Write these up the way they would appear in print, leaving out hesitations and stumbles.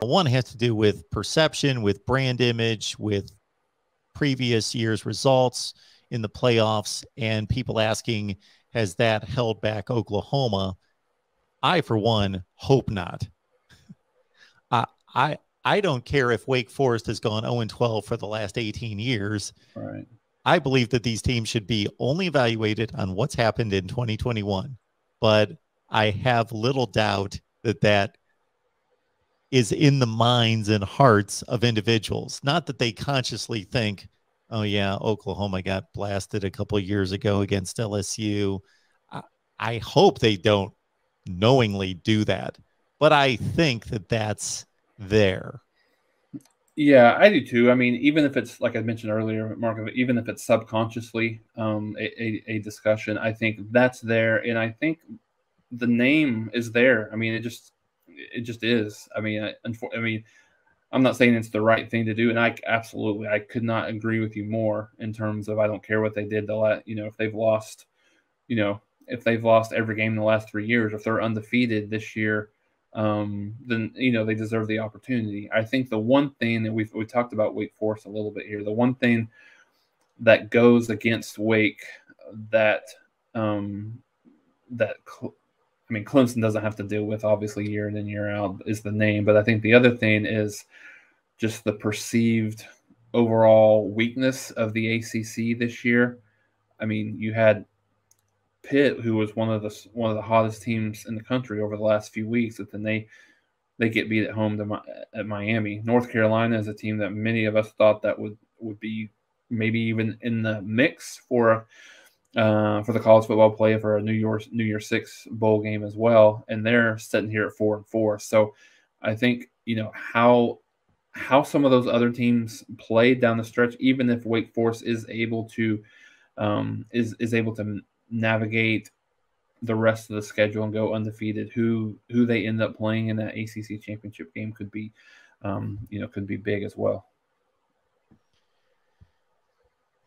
One has to do with perception, with brand image, with previous year's results in the playoffs, and people asking, has that held back Oklahoma? I, for one, hope not. I I I don't care if Wake Forest has gone 0-12 for the last 18 years. Right. I believe that these teams should be only evaluated on what's happened in 2021. But I have little doubt that that is in the minds and hearts of individuals. Not that they consciously think, oh, yeah, Oklahoma got blasted a couple of years ago against LSU. I hope they don't knowingly do that. But I think that that's there. Yeah, I do too. I mean, even if it's like I mentioned earlier, Mark, even if it's subconsciously a discussion, I think that's there, and I think the name is there. I mean, it just is. I mean, I mean, I'm not saying it's the right thing to do, and I could not agree with you more in terms of I don't care what they did if they've lost, if they've lost every game in the last 3 years, if they're undefeated this year, then they deserve the opportunity. I think the one thing that we talked about Wake Forest a little bit here, the one thing that goes against Wake that I mean, Clemson doesn't have to deal with obviously year in and year out is the name, but I think the other thing is just the perceived overall weakness of the ACC this year. I mean, you had Pitt, who was one of the hottest teams in the country over the last few weeks, but then they get beat at home at Miami. North Carolina is a team that many of us thought that would be maybe even in the mix for the college football play for a New Year's Six bowl game as well, and they're sitting here at 4-4. So I think how some of those other teams played down the stretch, even if Wake Forest is able to navigate the rest of the schedule and go undefeated, who they end up playing in that ACC championship game could be big as well.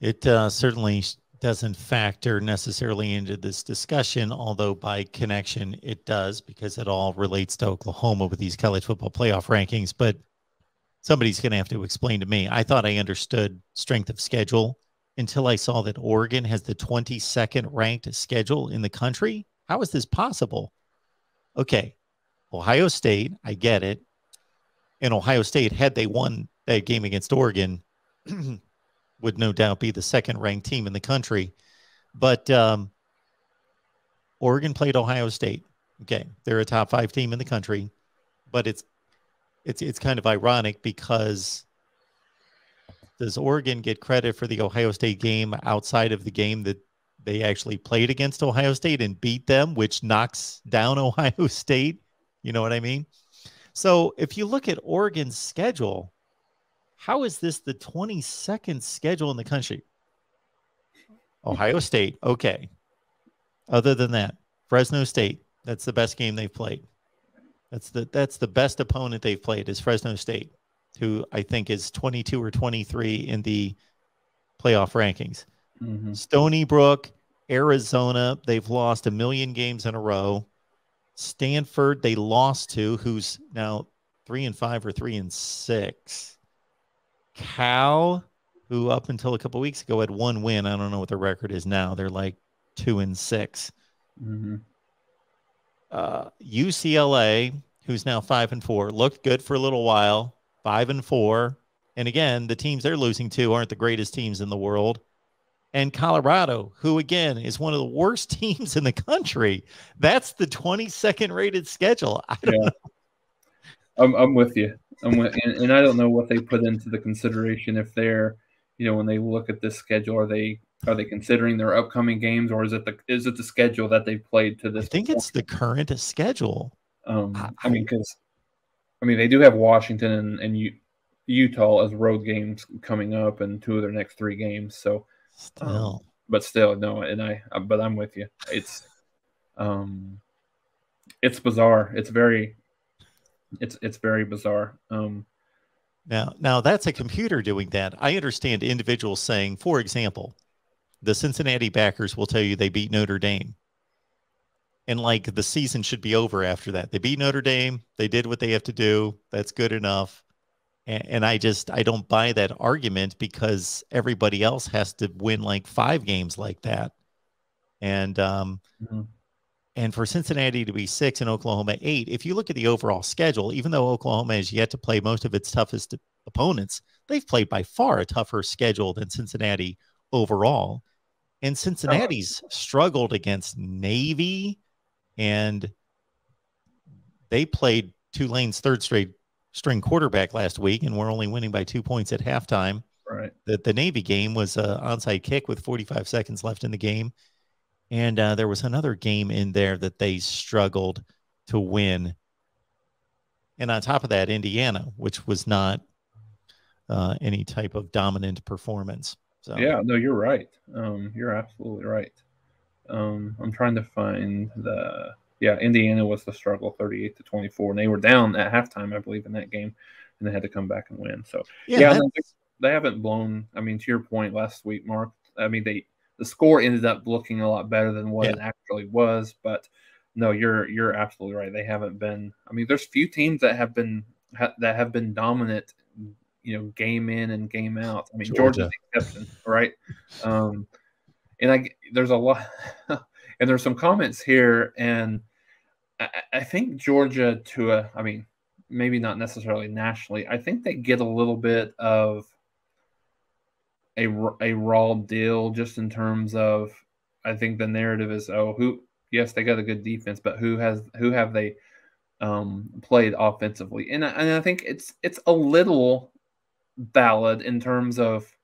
It certainly doesn't factor necessarily into this discussion, although by connection it does, because it all relates to Oklahoma with these college football playoff rankings. But somebody's going to have to explain to me. I thought I understood strength of schedule until I saw that Oregon has the 22nd ranked schedule in the country. How is this possible? Okay, Ohio State, I get it. And Ohio State, had they won that game against Oregon, would no doubt be the second ranked team in the country. But Oregon played Ohio State. Okay, they're a top 5 team in the country. But it's kind of ironic because does Oregon get credit for the Ohio State game outside of the game that they actually played against Ohio State and beat them, which knocks down Ohio State? You know what I mean? So if you look at Oregon's schedule, how is this the 22nd schedule in the country? Ohio State, okay. Other than that, Fresno State, that's the best game they've played. That's the best opponent they've played is Fresno State, who I think is 22 or 23 in the playoff rankings. Mm-hmm. Stony Brook, Arizona, they've lost 1 million games in a row. Stanford, they lost to, who's now 3-5 or 3-6. Cal, who up until a couple of weeks ago had 1 win. I don't know what their record is now. They're like 2-6. Mm-hmm. UCLA, who's now 5-4, looked good for a little while. 5-4. And again, the teams they're losing to aren't the greatest teams in the world. And Colorado, who again is one of the worst teams in the country. That's the 22nd rated schedule. I don't know. I'm with you. And I don't know what they put into the consideration if they're, when they look at this schedule, are they considering their upcoming games, or is it the schedule that they've played to this? I think it's the current schedule. I mean, they do have Washington and Utah as road games coming up, and 2 of their next 3 games. So, but still, no. But I'm with you. It's bizarre. It's very bizarre. Now that's a computer doing that. I understand individuals saying, for example, the Cincinnati backers will tell you they beat Notre Dame. and like the season should be over after that. They beat Notre Dame. They did what they have to do. That's good enough. And I don't buy that argument because everybody else has to win like 5 games like that. And Mhm. and for Cincinnati to be 6 and Oklahoma 8, if you look at the overall schedule, even though Oklahoma has yet to play most of its toughest opponents, they've played by far a tougher schedule than Cincinnati overall. And Cincinnati's struggled against Navy, and they played Tulane's third straight string quarterback last week, and we're only winning by 2 points at halftime. Right. The Navy game was an onside kick with 45 seconds left in the game. And there was another game in there that they struggled to win. And on top of that, Indiana, which was not any type of dominant performance. So Yeah, no, you're right. You're absolutely right. I'm trying to find Indiana was the struggle, 38-24, and they were down at halftime, I believe, in that game, and they had to come back and win. So no, they haven't blown. I mean, to your point last week, Mark. I mean, the score ended up looking a lot better than what it actually was, but no, you're absolutely right. They haven't been. I mean, there's few teams that have been dominant, game in and game out. I mean, Georgia's the exception, right? And there's a lot, and there's some comments here, and I think Georgia I mean, maybe not necessarily nationally. I think they get a little bit of a raw deal just in terms of, I think the narrative is, yes, they got a good defense, but who have they played offensively? And I think it's a little valid in terms of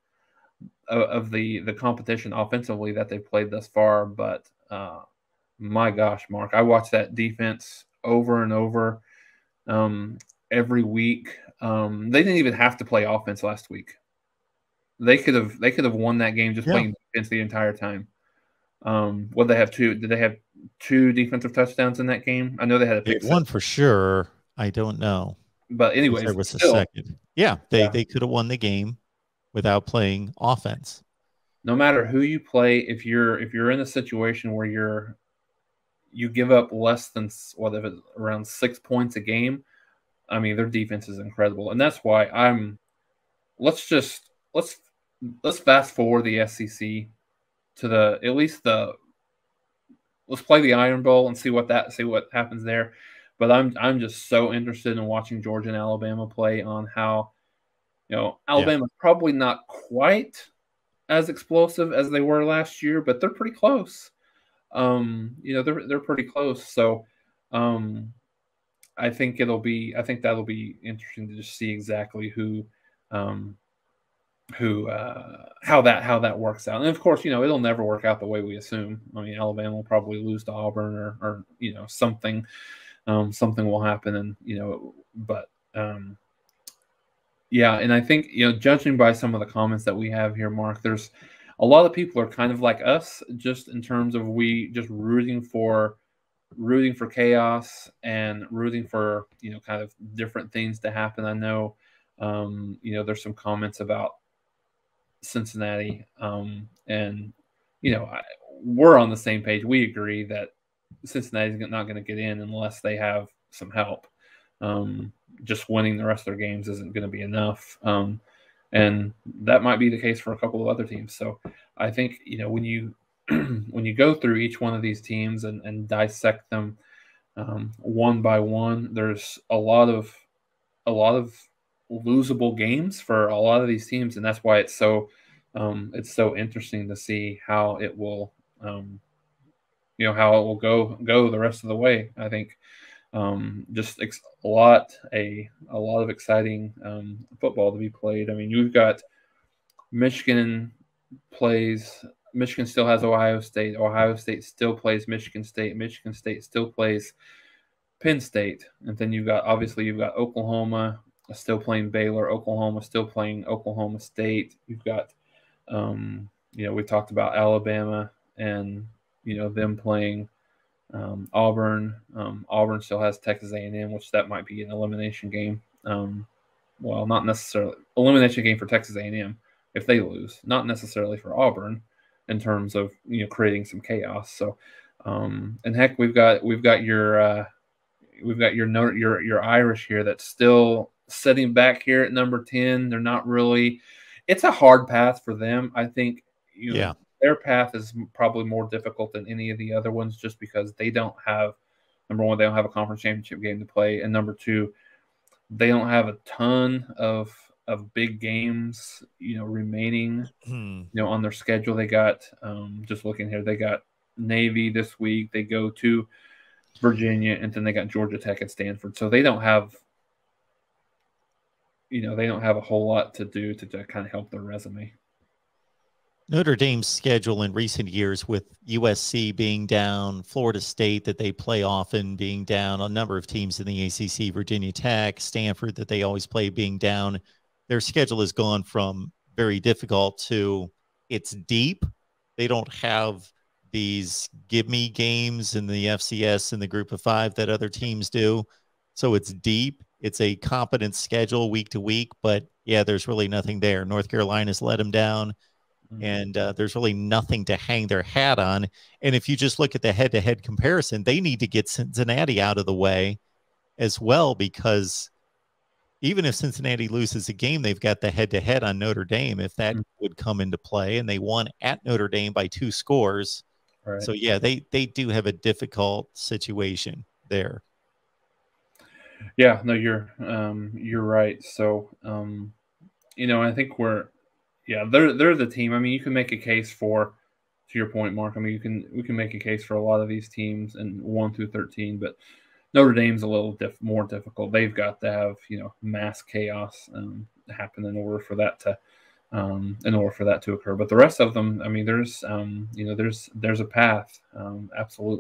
the competition offensively that they've played thus far. But my gosh, Mark, I watched that defense over and over every week. They didn't even have to play offense last week. They could have won that game just playing defense the entire time. What they have did they have 2 defensive touchdowns in that game? I know they had a pick one for sure. I don't know. But anyways, there was a second. They could have won the game without playing offense. No matter who you play, if you're in a situation where you give up less than around 6 points a game, I mean, their defense is incredible, and that's why let's fast forward the SEC to let's play the Iron Bowl and see what happens there. But I'm just so interested in watching Georgia and Alabama play on how, Alabama's probably not quite as explosive as they were last year, but they're pretty close. They're pretty close. So I think that'll be interesting to just see exactly how that works out. And of course, it'll never work out the way we assume. I mean, Alabama will probably lose to Auburn or something will happen, and and I think, judging by some of the comments that we have here, Mark, there's a lot of people are kind of like us, just in terms of we just rooting for chaos and rooting for, kind of different things to happen. I know, there's some comments about Cincinnati, and we're on the same page. We agree that Cincinnati's not going to get in unless they have some help. Just winning the rest of their games isn't going to be enough, and that might be the case for a couple of other teams. So I think, when you when you go through each one of these teams and dissect them one by one, there's a lot of losable games for a lot of these teams, and that's why it's so interesting to see how it will how it will go the rest of the way. I think just a lot of exciting football to be played. I mean, you've got Michigan still has Ohio State. Ohio State still plays Michigan State. Michigan State still plays Penn State. And then you've got Oklahoma still playing Baylor. Oklahoma still playing Oklahoma State. You've got, we talked about Alabama and, them playing Auburn. Auburn still has Texas A&M, which that might be an elimination game. Well, not necessarily elimination game for Texas A&M if they lose, not necessarily for Auburn in terms of creating some chaos. So And heck, we've got your your Irish here that's still sitting back here at number 10. They're not really. It's a hard path for them. I think Yeah. their path is probably more difficult than any of the other ones, just because they don't have, number one, they don't have a conference championship game to play, and number two, they don't have a ton of big games remaining on their schedule. They got just looking here, they got Navy this week. They go to Virginia, and then they got Georgia Tech and Stanford. So they don't have a whole lot to do to kind of help their resume. Notre Dame's schedule in recent years, with USC being down, Florida State that they play often being down, a number of teams in the ACC, Virginia Tech, Stanford that they always play being down, their schedule has gone from very difficult to it's deep. They don't have these give-me games in the FCS and the Group of Five that other teams do. So it's deep. It's a competent schedule week to week, but yeah, there's really nothing there. North Carolina's let them down. And there's really nothing to hang their hat on. And if you just look at the head-to-head comparison, they need to get Cincinnati out of the way as well, because even if Cincinnati loses a game, they've got the head-to-head on Notre Dame, if that would come into play. And they won at Notre Dame by 2 scores. Right. So, yeah, they do have a difficult situation there. Yeah, no, you're right. So, I think they're the team. I mean, you can make a case for, to your point, Mark. I mean, we can make a case for a lot of these teams in 1 through 13, but Notre Dame's a little more difficult. They've got to have mass chaos happen in order for that to occur. But the rest of them, I mean, there's a path, absolutely.